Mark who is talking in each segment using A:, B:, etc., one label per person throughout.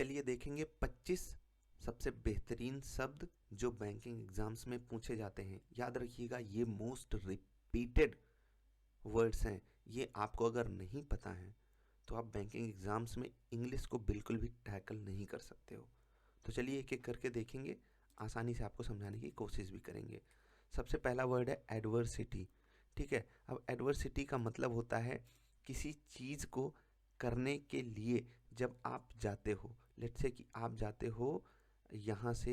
A: चलिए देखेंगे 25 सबसे बेहतरीन शब्द जो बैंकिंग एग्जाम्स में पूछे जाते हैं। याद रखिएगा, ये मोस्ट रिपीटेड वर्ड्स हैं। ये आपको अगर नहीं पता है तो आप बैंकिंग एग्जाम्स में इंग्लिश को बिल्कुल भी टैकल नहीं कर सकते हो। तो चलिए एक एक करके देखेंगे, आसानी से आपको समझाने की कोशिश भी करेंगे। सबसे पहला वर्ड है एडवर्सिटी। ठीक है, अब एडवर्सिटी का मतलब होता है किसी चीज़ को करने के लिए जब आप जाते हो। लेट्स से कि आप जाते हो यहाँ से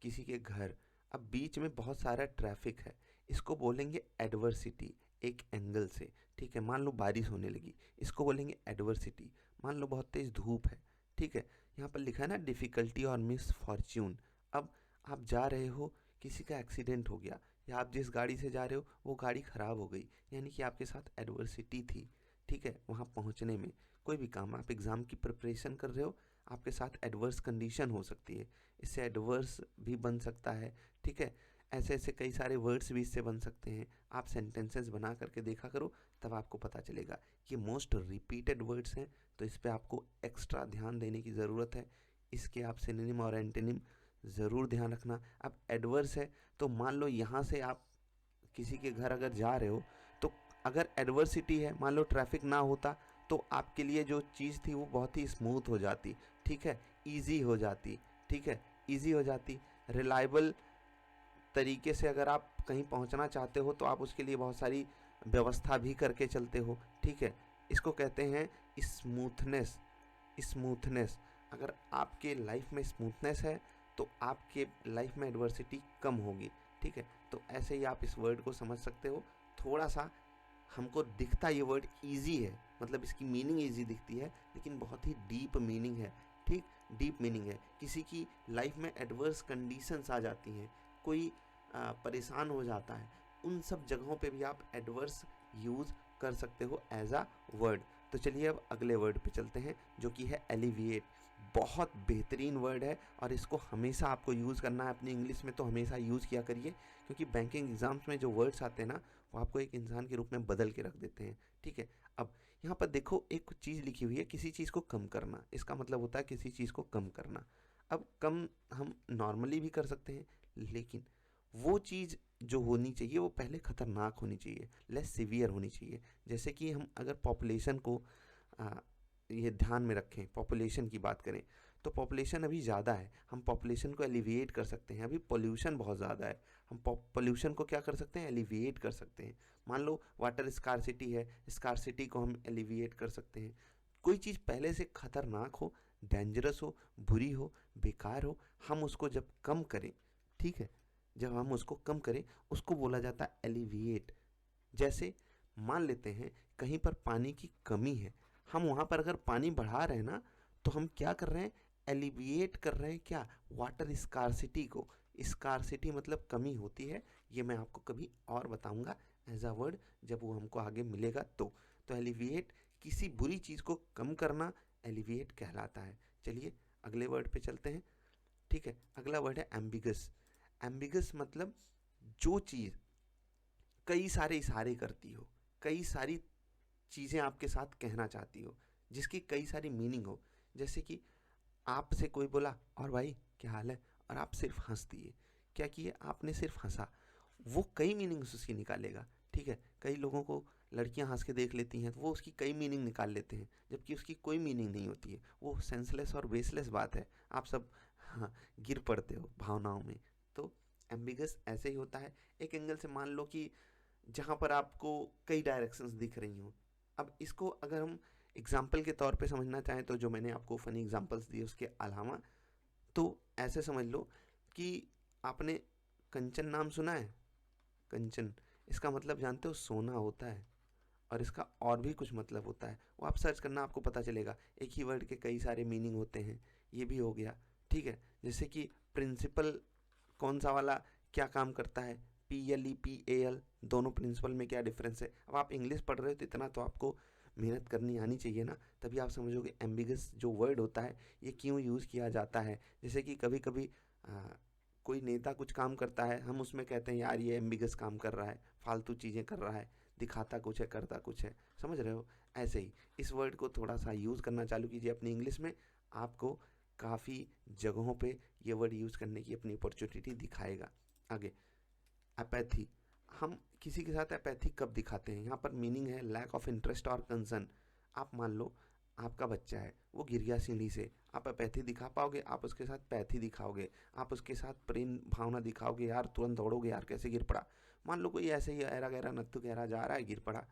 A: किसी के घर, अब बीच में बहुत सारा ट्रैफिक है, इसको बोलेंगे एडवर्सिटी एक एंगल से। ठीक है, मान लो बारिश होने लगी, इसको बोलेंगे एडवर्सिटी। मान लो बहुत तेज़ धूप है, ठीक है, यहाँ पर लिखा है ना डिफ़िकल्टी और मिस फॉर्च्यून। अब आप जा रहे हो, किसी का एक्सीडेंट हो गया, या आप जिस गाड़ी से जा रहे हो वो गाड़ी ख़राब हो गई, यानी कि आपके साथ एडवर्सिटी थी। ठीक है, वहाँ पहुँचने में कोई भी काम, आप एग्ज़ाम की प्रिपरेशन कर रहे हो, आपके साथ एडवर्स कंडीशन हो सकती है, इससे एडवर्स भी बन सकता है। ठीक है, ऐसे ऐसे कई सारे वर्ड्स भी इससे बन सकते हैं। आप सेंटेंसेस बना करके देखा करो, तब आपको पता चलेगा। ये मोस्ट रिपीटेड वर्ड्स हैं, तो इस पे आपको एक्स्ट्रा ध्यान देने की ज़रूरत है। इसके आप सिनोनिम और एंटोनिम ज़रूर ध्यान रखना। अब एडवर्स है तो मान लो यहाँ से आप किसी के घर अगर जा रहे हो, तो अगर एडवर्सिटी है, मान लो ट्रैफिक ना होता तो आपके लिए जो चीज़ थी वो बहुत ही स्मूथ हो जाती। ठीक है, ईजी हो जाती। ठीक है, ईजी हो जाती। रिलायबल तरीके से अगर आप कहीं पहुंचना चाहते हो तो आप उसके लिए बहुत सारी व्यवस्था भी करके चलते हो। ठीक है, इसको कहते हैं स्मूथनेस। स्मूथनेस, अगर आपके लाइफ में स्मूथनेस है तो आपके लाइफ में एडवर्सिटी कम होगी। ठीक है, तो ऐसे ही आप इस वर्ड को समझ सकते हो। थोड़ा सा हमको दिखता ये वर्ड इजी है, मतलब इसकी मीनिंग इजी दिखती है, लेकिन बहुत ही डीप मीनिंग है। ठीक, डीप मीनिंग है। किसी की लाइफ में एडवर्स कंडीशंस आ जाती हैं, कोई परेशान हो जाता है, उन सब जगहों पे भी आप एडवर्स यूज़ कर सकते हो एज अ वर्ड। तो चलिए अब अगले वर्ड पे चलते हैं, जो कि है एलिविएट। बहुत बेहतरीन वर्ड है और इसको हमेशा आपको यूज़ करना है अपनी इंग्लिश में, तो हमेशा यूज़ किया करिए, क्योंकि बैंकिंग एग्जाम्स में जो वर्ड्स आते हैं ना, वो आपको एक इंसान के रूप में बदल के रख देते हैं। ठीक है, अब यहाँ पर देखो एक चीज़ लिखी हुई है, किसी चीज़ को कम करना। इसका मतलब होता है किसी चीज़ को कम करना। अब कम हम नॉर्मली भी कर सकते हैं, लेकिन वो चीज़ जो होनी चाहिए वो पहले ख़तरनाक होनी चाहिए, लेस सीवियर होनी चाहिए। जैसे कि हम अगर पॉपुलेशन को ये ध्यान में रखें, पॉपुलेशन की बात करें, तो पॉपुलेशन अभी ज़्यादा है, हम पॉपुलेशन को एलिविएट कर सकते हैं। अभी पोल्यूशन बहुत ज़्यादा है, हम पोल्यूशन को क्या कर सकते हैं, एलिविएट कर सकते हैं। मान लो वाटर स्कार्सिटी है, स्कार्सिटी को हम एलिविएट कर सकते हैं। कोई चीज़ पहले से खतरनाक हो, डेंजरस हो, बुरी हो, बेकार हो, हम उसको जब कम करें, ठीक है, जब हम उसको कम करें, उसको बोला जाता है एलिविएट। जैसे मान लेते हैं कहीं पर पानी की कमी है, हम वहाँ पर अगर पानी बढ़ा रहे हैं ना, तो हम क्या कर रहे हैं, एलिविएट कर रहे हैं क्या, वाटर स्कार्सिटी को। स्कार्सिटी मतलब कमी होती है, ये मैं आपको कभी और बताऊंगा एज अ वर्ड, जब वो हमको आगे मिलेगा तो एलिविएट किसी बुरी चीज़ को कम करना एलिविएट कहलाता है। चलिए अगले वर्ड पे चलते हैं। ठीक है, अगला वर्ड है एम्बिगस। एम्बिगस मतलब जो चीज़ कई सारे इशारे करती हो, कई सारी चीज़ें आपके साथ कहना चाहती हो, जिसकी कई सारी मीनिंग हो। जैसे कि आपसे कोई बोला और भाई क्या हाल है, और आप सिर्फ हंस दिए। क्या किए आपने, सिर्फ हंसा, वो कई मीनिंग्स उसकी निकालेगा। ठीक है, कई लोगों को लड़कियां हंस के देख लेती हैं तो वो उसकी कई मीनिंग निकाल लेते हैं, जबकि उसकी कोई मीनिंग नहीं होती है, वो सेंसलेस और बेसलेस बात है। आप सब हाँ गिर पड़ते हो भावनाओं में। तो एम्बिगस ऐसे ही होता है। एक एंगल से मान लो कि जहाँ पर आपको कई डायरेक्शंस दिख रही हों, अब इसको अगर हम एग्जाम्पल के तौर पे समझना चाहें, तो जो मैंने आपको फनी एग्जाम्पल्स दिए उसके अलावा, तो ऐसे समझ लो कि आपने कंचन नाम सुना है। कंचन, इसका मतलब जानते हो, सोना होता है, और इसका और भी कुछ मतलब होता है, वो आप सर्च करना, आपको पता चलेगा। एक ही वर्ड के कई सारे मीनिंग होते हैं, ये भी हो गया। ठीक है, जैसे कि प्रिंसिपल कौन सा वाला क्या काम करता है, PLEPAL, दोनों प्रिंसिपल में क्या डिफरेंस है। अब आप इंग्लिश पढ़ रहे हो तो इतना तो आपको मेहनत करनी आनी चाहिए ना, तभी आप समझोगे एम्बिगस जो वर्ड होता है ये क्यों यूज़ किया जाता है। जैसे कि कभी कभी कोई नेता कुछ काम करता है, हम उसमें कहते हैं यार ये एम्बिगस काम कर रहा है, फालतू चीज़ें कर रहा है, दिखाता कुछ है करता कुछ है, समझ रहे हो। ऐसे ही इस वर्ड को थोड़ा सा यूज़ करना चालू कीजिए अपनी इंग्लिश में, आपको काफ़ी जगहों पे ये वर्ड यूज़ करने की अपनी अपॉर्चुनिटी दिखाएगा। आगे, अपैथी। हम किसी के साथ अपैथी कब दिखाते हैं? यहाँ पर मीनिंग है लैक ऑफ इंटरेस्ट और कंसर्न। आप मान लो आपका बच्चा है, वो गिर गया सीढ़ी से, आप अपैथी दिखा पाओगे? आप उसके साथ पैथी दिखाओगे, आप उसके साथ प्रेम भावना दिखाओगे, यार तुरंत दौड़ोगे, यार कैसे गिर पड़ा। मान लो कोई ऐसे ही ऐरा गहरा नत्थु गहरा जा रहा है, गिर पड़ा,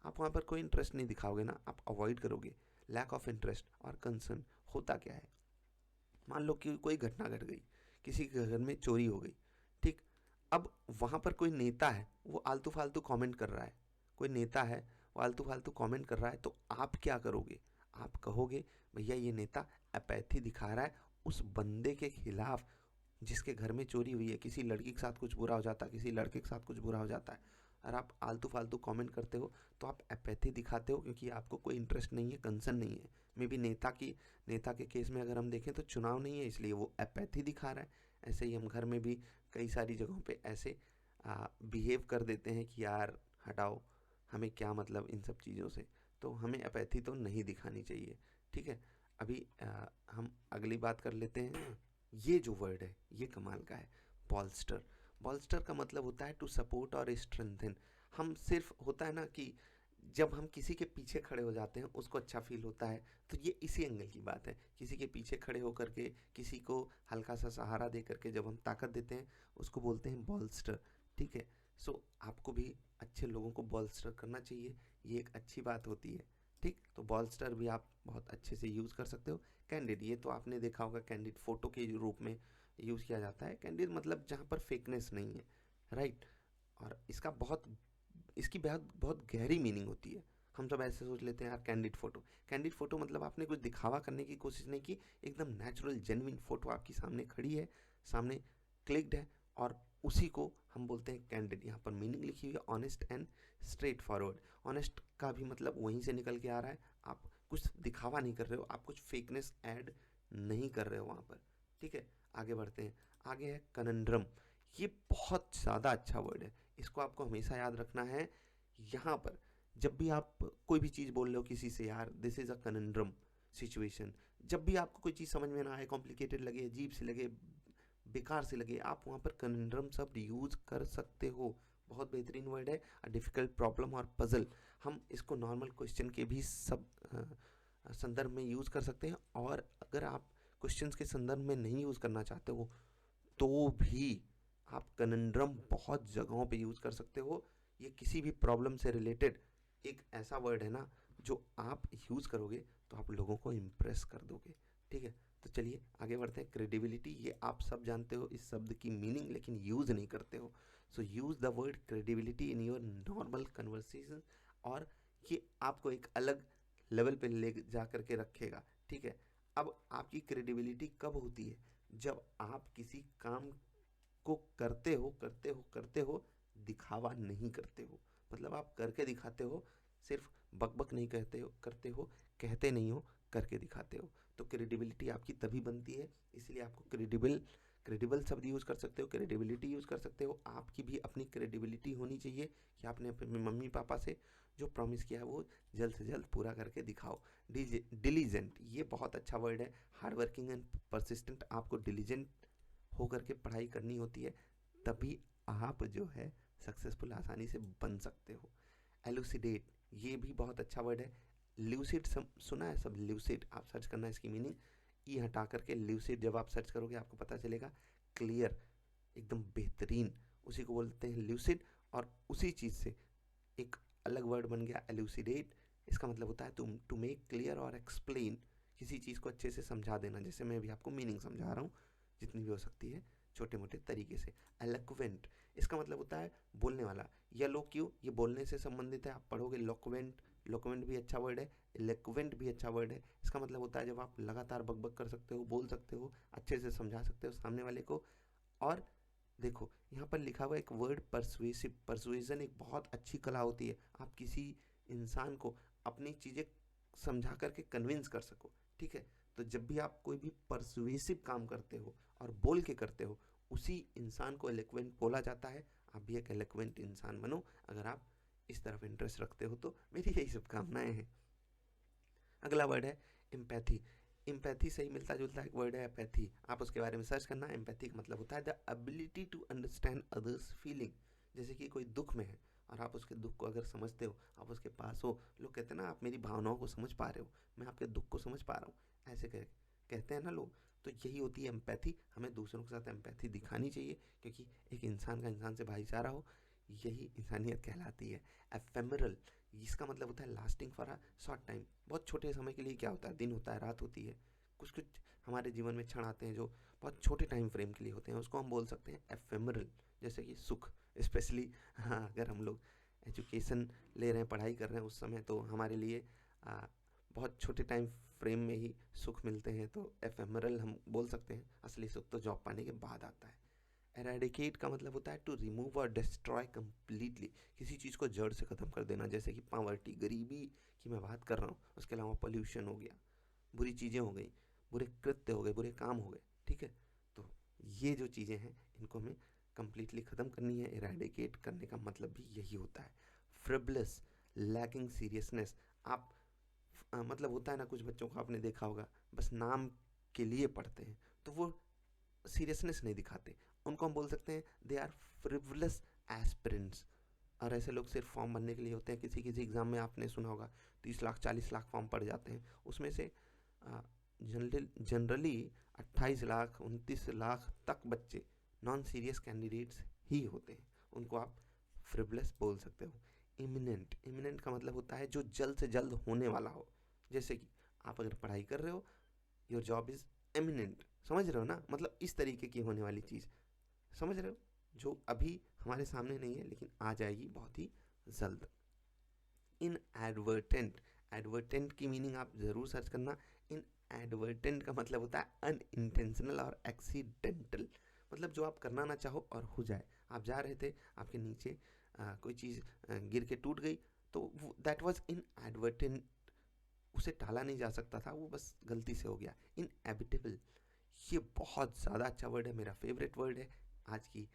A: आप वहाँ पर कोई इंटरेस्ट नहीं दिखाओगे ना, आप अवॉइड करोगे। लैक ऑफ इंटरेस्ट और कंसर्न होता क्या है? मान लो कि कोई घटना घट गई, किसी के घर में चोरी हो गई, ठीक। अब वहाँ पर कोई नेता है, वो आलतू फालतू कमेंट कर रहा है, कोई नेता है वो आलतू फालतू कमेंट कर रहा है, तो आप क्या करोगे? आप कहोगे भैया ये नेता अपैथी दिखा रहा है उस बंदे के खिलाफ जिसके घर में चोरी हुई है। किसी लड़की के साथ कुछ बुरा हो जाता है, किसी लड़के के साथ कुछ बुरा हो जाता है, और आप आलतू फालतू कमेंट करते हो, तो आप अपैथी दिखाते हो, क्योंकि आपको कोई इंटरेस्ट नहीं है, कंसर्न नहीं है। मे बी नेता के केस में अगर हम देखें तो चुनाव नहीं है, इसलिए वो अपैथी दिखा रहा है। ऐसे ही हम घर में भी कई सारी जगहों पे ऐसे बिहेव कर देते हैं कि यार हटाओ, हमें क्या मतलब इन सब चीज़ों से। तो हमें अपैथी तो नहीं दिखानी चाहिए, ठीक है। अभी हम अगली बात कर लेते हैं। ये जो वर्ड है ये कमाल का है, बॉल्स्टर। बॉल्स्टर का मतलब होता है टू सपोर्ट और स्ट्रेंथन। हम सिर्फ होता है ना कि जब हम किसी के पीछे खड़े हो जाते हैं उसको अच्छा फील होता है, तो ये इसी एंगल की बात है। किसी के पीछे खड़े होकर के किसी को हल्का सा सहारा दे करके जब हम ताकत देते हैं उसको बोलते हैं बॉल्स्टर, ठीक है। सो आपको भी अच्छे लोगों को बॉल्स्टर करना चाहिए, ये एक अच्छी बात होती है, ठीक। तो बॉल्स्टर भी आप बहुत अच्छे से यूज़ कर सकते हो। कैंडिड, ये तो आपने देखा होगा, कैंडिड फोटो के रूप में यूज़ किया जाता है। कैंडिड मतलब जहाँ पर फेकनेस नहीं है, राइट। और इसकी बहुत बहुत गहरी मीनिंग होती है। हम सब ऐसे सोच लेते हैं यार कैंडिड फोटो मतलब आपने कुछ दिखावा करने की कोशिश नहीं की, एकदम नेचुरल जेन्युइन फोटो आपकी सामने खड़ी है, सामने क्लिक्ड है, और उसी को हम बोलते हैं कैंडिड। यहाँ पर मीनिंग लिखी हुई है honest and straight forward. Honest का भी मतलब वहीं से निकल के आ रहा है, आप कुछ दिखावा नहीं कर रहे हो, आप कुछ फेकनेस ऐड नहीं कर रहे हो वहाँ पर, ठीक है। आगे बढ़ते हैं। आगे है कनंड्रम। ये बहुत ज़्यादा अच्छा वर्ड है, इसको आपको हमेशा याद रखना है। यहाँ पर जब भी आप कोई भी चीज़ बोल रहे हो किसी से, यार this is a conundrum situation, जब भी आपको कोई चीज़ समझ में ना आए, कॉम्प्लिकेटेड लगे, अजीब से लगे, बेकार से लगे, आप वहाँ पर कनंड्रम शब्द यूज़ कर सकते हो। बहुत बेहतरीन वर्ड है। अ डिफ़िकल्ट प्रॉब्लम और पजल, हम इसको नॉर्मल क्वेश्चन के भी सब संदर्भ में यूज़ कर सकते हैं, और अगर आप क्वेश्चंस के संदर्भ में नहीं यूज़ करना चाहते हो तो भी आप कनंड्रम बहुत जगहों पे यूज़ कर सकते हो। ये किसी भी प्रॉब्लम से रिलेटेड एक ऐसा वर्ड है ना, जो आप यूज़ करोगे तो आप लोगों को इम्प्रेस कर दोगे, ठीक है। तो चलिए आगे बढ़ते हैं। क्रेडिबिलिटी, ये आप सब जानते हो इस शब्द की मीनिंग, लेकिन यूज़ नहीं करते हो। So use the word credibility in your normal conversation, और ये आपको एक अलग लेवल पे ले जा करके रखेगा, ठीक है। अब आपकी क्रेडिबिलिटी कब होती है? जब आप किसी काम को करते हो, दिखावा नहीं करते हो, मतलब आप करके दिखाते हो, सिर्फ बक नहीं करते हो, कहते नहीं हो, करके दिखाते हो। तो क्रेडिबिलिटी आपकी तभी बनती है, इसलिए आपको क्रेडिबल शब्द यूज़ कर सकते हो, क्रेडिबिलिटी यूज़ कर सकते हो। आपकी भी अपनी क्रेडिबिलिटी होनी चाहिए कि आपने अपने मम्मी पापा से जो प्रॉमिस किया है वो जल्द से जल्द पूरा करके दिखाओ। डिलीजेंट, ये बहुत अच्छा वर्ड है। हार्ड वर्किंग एंड परसिस्टेंट, आपको डिलीजेंट होकर के पढ़ाई करनी होती है, तभी आप जो है सक्सेसफुल आसानी से बन सकते हो। एलुसिडेट, ये भी बहुत अच्छा वर्ड है। ल्यूसिड सुना है सब, ल्यूसिड आप सर्च करना इसकी मीनिंग, ई हटा करके ल्यूसिड जब आप सर्च करोगे आपको पता चलेगा। क्लियर, एकदम बेहतरीन, उसी को बोलते हैं ल्यूसिड। और उसी चीज़ से एक अलग वर्ड बन गया एलुसिडेट। इसका मतलब होता है टू मेक क्लियर और एक्सप्लेन, किसी चीज़ को अच्छे से समझा देना, जैसे मैं अभी आपको मीनिंग समझा रहा हूँ, जितनी भी हो सकती है छोटे मोटे तरीके से। एलोक्वेंट, इसका मतलब होता है बोलने वाला। येलो क्यों, ये बोलने से संबंधित है, आप पढ़ोगे लोक्वेंट। लोक्वेंट भी अच्छा वर्ड है, एलोक्वेंट भी अच्छा वर्ड है। इसका मतलब होता है जब आप लगातार बकबक कर सकते हो, बोल सकते हो, अच्छे से समझा सकते हो सामने वाले को। और देखो यहाँ पर लिखा हुआ एक वर्ड परसुएसिव, परसुएजन एक बहुत अच्छी कला होती है, आप किसी इंसान को अपनी चीज़ें समझा करके कन्विंस कर सको, ठीक है। तो जब भी आप कोई भी परसुएसिव काम करते हो और बोल के करते हो, उसी इंसान को एलोक्वेंट बोला जाता है। आप भी एक एलोक्वेंट इंसान बनो, अगर आप इस तरफ इंटरेस्ट रखते हो तो मेरी यही शुभकामनाएं हैं। अगला वर्ड है एम्पैथी। एम्पैथी से ही मिलता जुलता एक वर्ड है एपैथी, आप उसके बारे में सर्च करना। एम्पैथी का मतलब होता है the ability to understand others feeling. जैसे कि कोई दुख में है और आप उसके दुख को अगर समझते हो, आप उसके पास हो, लोग कहते हैं ना आप मेरी भावनाओं को समझ पा रहे हो, मैं आपके दुख को समझ पा रहा हूँ, ऐसे कहते हैं ना लोग। तो यही होती है एम्पैथी। हमें दूसरों के साथ एम्पैथी दिखानी चाहिए, क्योंकि एक इंसान का इंसान से भाईचारा हो, यही इंसानियत कहलाती है। एफेमरल, इसका मतलब होता है lasting for a short time, बहुत छोटे समय के लिए। क्या होता है, दिन होता है, रात होती है, कुछ कुछ हमारे जीवन में क्षण आते हैं जो बहुत छोटे टाइम फ्रेम के लिए होते हैं, उसको हम बोल सकते हैं एफेमरल। जैसे कि सुख, स्पेशली हाँ, अगर हम लोग एजुकेशन ले रहे हैं, पढ़ाई कर रहे हैं उस समय, तो हमारे लिए बहुत छोटे टाइम फ्रेम में ही सुख मिलते हैं, तो एफेमरल हम बोल सकते हैं। असली सुख तो जॉब पाने के बाद आता है। एराडिकेट का मतलब होता है टू रिमूव और डिस्ट्रॉय कम्प्लीटली, किसी चीज़ को जड़ से ख़त्म कर देना। जैसे कि पॉवर्टी, गरीबी की मैं बात कर रहा हूँ, उसके अलावा पोल्यूशन हो गया, बुरी चीज़ें हो गई, बुरे कृत्य हो गए, बुरे काम हो गए, ठीक है। तो ये जो चीज़ें हैं, इनको हमें कम्प्लीटली ख़त्म करनी है। एराडिकेट करने का मतलब भी यही होता है। फ्रिवलस, लैकिंग सीरियसनेस, आप मतलब होता है ना, कुछ बच्चों को आपने देखा होगा, बस नाम के लिए पढ़ते हैं, तो वो सीरियसनेस नहीं दिखाते, उनको हम बोल सकते हैं दे आर फ्रिवलस एस्पिरेंट्स। और ऐसे लोग सिर्फ फॉर्म भरने के लिए होते हैं। किसी किसी एग्ज़ाम में आपने सुना होगा 30 लाख 40 लाख फॉर्म पड़ जाते हैं, उसमें से जनरली 28 लाख 29 लाख तक बच्चे नॉन सीरियस कैंडिडेट्स ही होते हैं, उनको आप फ्रिवलस बोल सकते हो। इमिनेंट, इमिनेंट का मतलब होता है जो जल्द से जल्द होने वाला हो। जैसे कि आप अगर पढ़ाई कर रहे हो, योर जॉब इज़ एमिनेंट, समझ रहे हो ना, मतलब इस तरीके की होने वाली चीज़, समझ रहे हो, जो अभी हमारे सामने नहीं है लेकिन आ जाएगी बहुत ही जल्द। इन एडवर्टेंट, एडवर्टेंट की मीनिंग आप ज़रूर सर्च करना। इन एडवर्टेंट का मतलब होता है अनइंटेंशनल और एक्सीडेंटल, मतलब जो आप करना ना चाहो और हो जाए। आप जा रहे थे, आपके नीचे कोई चीज़ गिर के टूट गई, तो दैट वाज इन एडवर्टेंट, उसे टाला नहीं जा सकता था, वो बस गलती से हो गया। इनएविटेबल, ये बहुत ज़्यादा अच्छा वर्ड है, मेरा फेवरेट वर्ड है आज की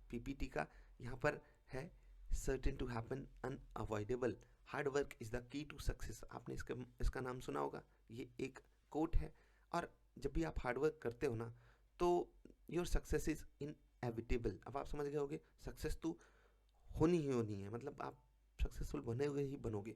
A: पीपीटी का। यहाँ पर है certain to happen, unavoidable, hard work is the key to success. आपने इसका नाम सुना होगा, ये एक कोट है। और जब भी आप हार्ड वर्क करते हो ना, तो योर सक्सेस इज़ इनएविटेबल। अब आप समझ गए होगे, सक्सेस तो होनी ही होनी है, मतलब आप सक्सेसफुल बने हुए ही बनोगे।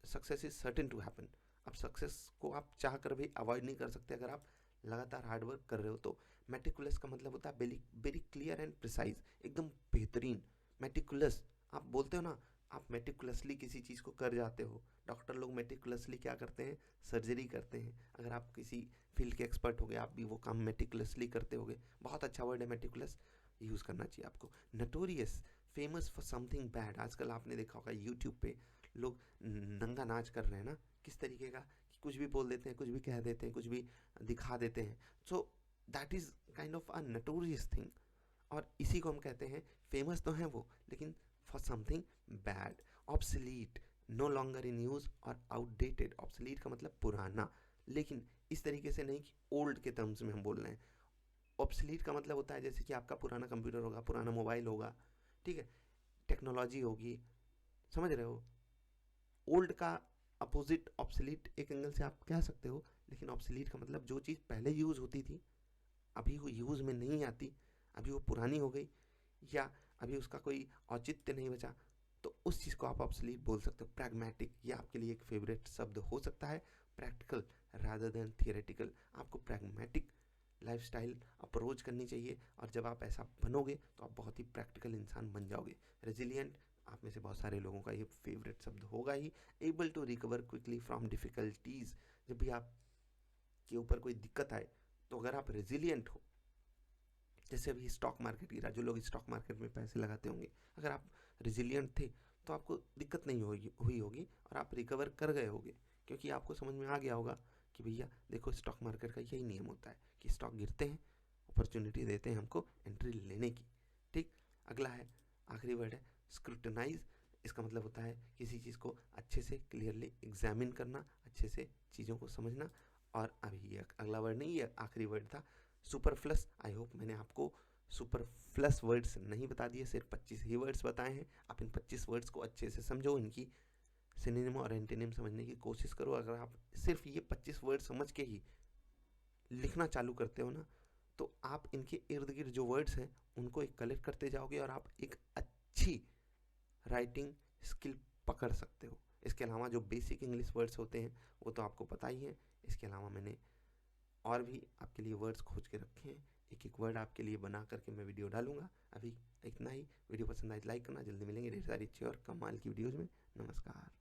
A: Success is certain to happen. अब सक्सेस को आप चाह कर भी अवॉइड नहीं कर सकते अगर आप लगातार हार्ड वर्क कर रहे हो तो। मेटिकुलस का मतलब होता है very very clear and precise, एकदम बेहतरीन। मेटिकुलस, आप बोलते हो ना, आप मेटिकुलसली किसी चीज़ को कर जाते हो। डॉक्टर लोग मेटिकुलसली क्या करते हैं, सर्जरी करते हैं। अगर आप किसी फील्ड के एक्सपर्ट हो गए, आप भी वो काम मेटिकुलसली करते होगे। बहुत अच्छा वर्ड है मेटिकुलस, यूज़ करना चाहिए आपको। Notorious, famous for something bad. आजकल आपने देखा होगा यूट्यूब पे लोग नंगा नाच कर रहे हैं ना, किस तरीके का, कि कुछ भी बोल देते हैं, कुछ भी कह देते हैं, कुछ भी दिखा देते हैं। So that is kind of a notorious thing. और इसी को हम कहते हैं, फेमस तो हैं वो, लेकिन for something bad. Obsolete, no longer in use और आउटडेटेड। ऑब्सलीट का मतलब पुराना, लेकिन इस तरीके से नहीं कि ओल्ड के टर्म्स में हम बोल रहे हैं। ऑब्सलीट का मतलब होता है जैसे कि आपका पुराना कंप्यूटर होगा, पुराना मोबाइल होगा, ठीक है, टेक्नोलॉजी होगी, समझ रहे हो। ओल्ड का अपोजिट ऑब्सलीट एक एंगल से आप कह सकते हो, लेकिन ऑब्सलीट का मतलब जो चीज़ पहले यूज़ होती थी, अभी वो यूज़ में नहीं आती, अभी वो पुरानी हो गई, या अभी उसका कोई औचित्य नहीं बचा, तो उस चीज़ को आप ऑब्सलीट बोल सकते हो। प्रैग्मेटिक, ये आपके लिए एक फेवरेट शब्द हो सकता है। प्रैक्टिकल रादर देन थियरेटिकल, आपको प्रैग्मेटिक लाइफस्टाइल अप्रोच करनी चाहिए, और जब आप ऐसा बनोगे तो आप बहुत ही प्रैक्टिकल इंसान बन जाओगे। रेजिलियंट, आप में से बहुत सारे लोगों का ये फेवरेट शब्द होगा ही। Able to recover quickly from difficulties, जब भी आप के ऊपर कोई दिक्कत आए, तो अगर आप रेजिलियंट हो, जैसे अभी स्टॉक मार्केट गिरा, जो लोग स्टॉक मार्केट में पैसे लगाते होंगे, अगर आप रेजिलियंट थे तो आपको दिक्कत नहीं हुई होगी और आप रिकवर कर गए होगे, क्योंकि आपको समझ में आ गया होगा कि भैया देखो, स्टॉक मार्केट का यही नियम होता है कि स्टॉक गिरते हैं, अपॉर्चुनिटी देते हैं हमको एंट्री लेने की। ठीक, अगला है, आखिरी वर्ड है स्क्रूटनाइज। इसका मतलब होता है किसी चीज़ को अच्छे से क्लियरली एग्जामिन करना, अच्छे से चीज़ों को समझना। और अभी ये अगला वर्ड नहीं, ये आखिरी वर्ड था, सुपरफ्लस। आई होप मैंने आपको सुपरफ्लस वर्ड्स नहीं बता दिए, सिर्फ 25 ही वर्ड्स बताए हैं। आप इन 25 वर्ड्स को अच्छे से समझो, इनकी सिनोनिम और एंटोनिम समझने की कोशिश करो। अगर आप सिर्फ ये 25 वर्ड समझ के ही लिखना चालू करते हो ना, तो आप इनके इर्द गिर्द जो वर्ड्स हैं उनको एक कलेक्ट करते जाओगे और आप एक अच्छी राइटिंग स्किल पकड़ सकते हो। इसके अलावा जो बेसिक इंग्लिश वर्ड्स होते हैं वो तो आपको पता ही है। इसके अलावा मैंने और भी आपके लिए वर्ड्स खोज के रखे हैं, एक एक वर्ड आपके लिए बना करके मैं वीडियो डालूंगा। अभी इतना ही। वीडियो पसंद आए लाइक करना। जल्दी मिलेंगे ढेर सारी अच्छी और कमाल की वीडियोज़ में। नमस्कार।